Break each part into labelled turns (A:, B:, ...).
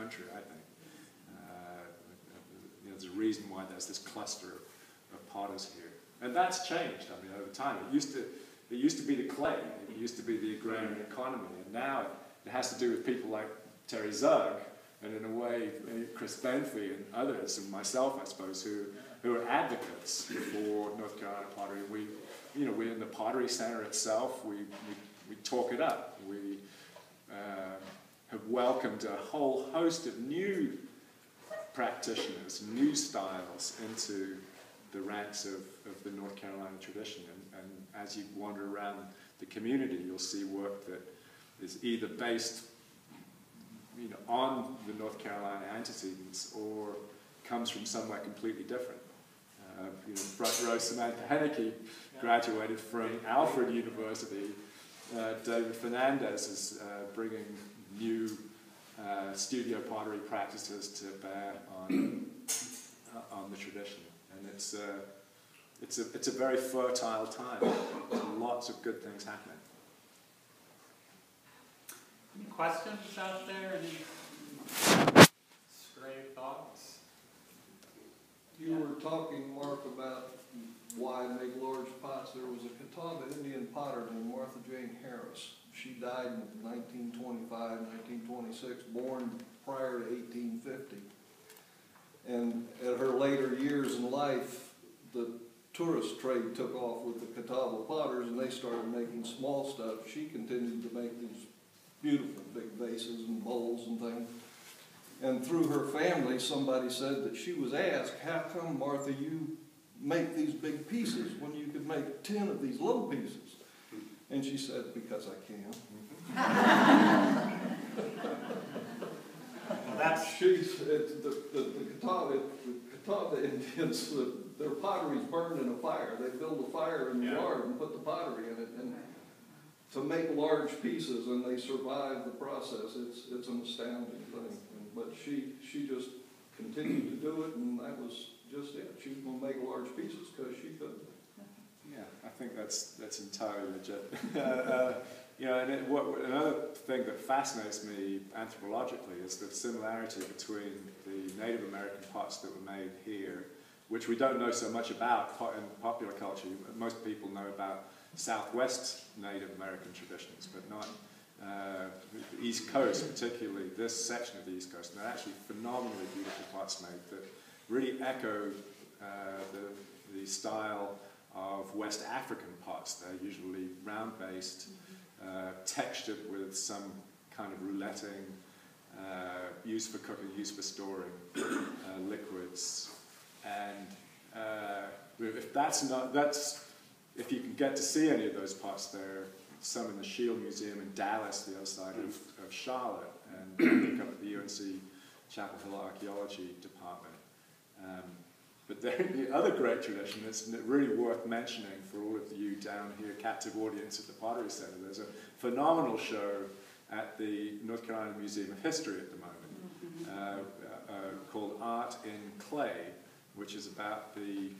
A: country, I think. There's a reason why there's this cluster of potters here. And that's changed, I mean, over time. It used to be the clay, it used to be the agrarian economy, and now it has to do with people like Terry Zugg, and in a way, Chris Benfey and others, and myself, I suppose, who are advocates for North Carolina pottery. We're in the Pottery Center itself. We talk it up. We have welcomed a whole host of new practitioners, new styles into the ranks of the North Carolina tradition. And as you wander around the community, you'll see work that is either based on the North Carolina antecedents or comes from somewhere completely different. Front row Samantha Henneke graduated from Alfred University. David Fernandez is bringing new studio pottery practices to bear on the tradition, and it's a very fertile time. There's lots of good things happening.
B: Any questions out there? Any stray thoughts?
C: You were talking, Mark, about why make large pots. There was a Catawba Indian potter named Martha Jane Harris. She died in 1925, 1926, born prior to 1850. And at her later years in life, the tourist trade took off with the Catawba potters, and they started making small stuff. She continued to make these beautiful big vases and bowls and things. And through her family, somebody said that she was asked, how come, Martha, you make these big pieces when you could make 10 of these little pieces? And she said, because I can.
B: Well, that's
C: the Catawba Indians, their pottery's burned in a fire. They build a fire in the yard and put the pottery in it, and to make large pieces, and they survive the process. It's an astounding thing. But she just continued to do it, and that was just it. She was going to make large pieces because she could.
A: Yeah, I think that's entirely legit. Another thing that fascinates me anthropologically is the similarity between the Native American pots that were made here, which we don't know so much about in popular culture. Most people know about Southwest Native American traditions, but not the East Coast, particularly this section of the East Coast. And they're actually phenomenally beautiful pots made that really echo the style of West African pots. They're usually round-based, textured with some kind of rouletting, used for cooking, used for storing liquids. And if you can get to see any of those pots, there are some in the Shield Museum in Dallas, the other side of Charlotte, and I think up at the UNC Chapel Hill Archaeology Department. But the other great tradition that's really worth mentioning for all of you down here, captive audience at the Pottery Center, there's a phenomenal show at the North Carolina Museum of History at the moment called Art in Clay, which is about the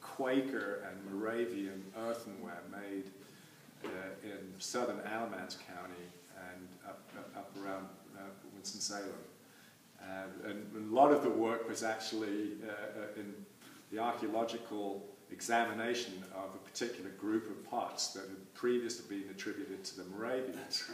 A: Quaker and Moravian earthenware made in southern Alamance County and up around Winston-Salem. And a lot of the work was actually in the archaeological examination of a particular group of pots that had previously been attributed to the Moravians.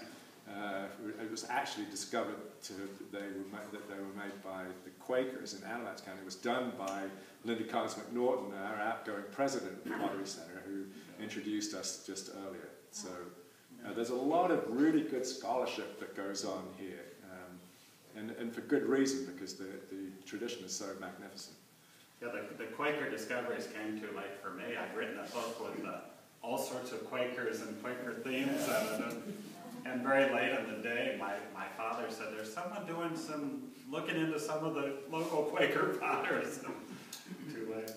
A: It was actually discovered that they were made by the Quakers in Alamance County. It was done by Linda Carnes McNaughton, our outgoing president of the Pottery Center, who introduced us just earlier. So there's a lot of really good scholarship that goes on here. And for good reason, because the tradition is so magnificent.
B: Yeah, the Quaker discoveries came too late for me. I'd written a book with all sorts of Quakers and Quaker themes, and very late in the day, my father said, "There's someone looking into some of the local Quaker potters." Too late.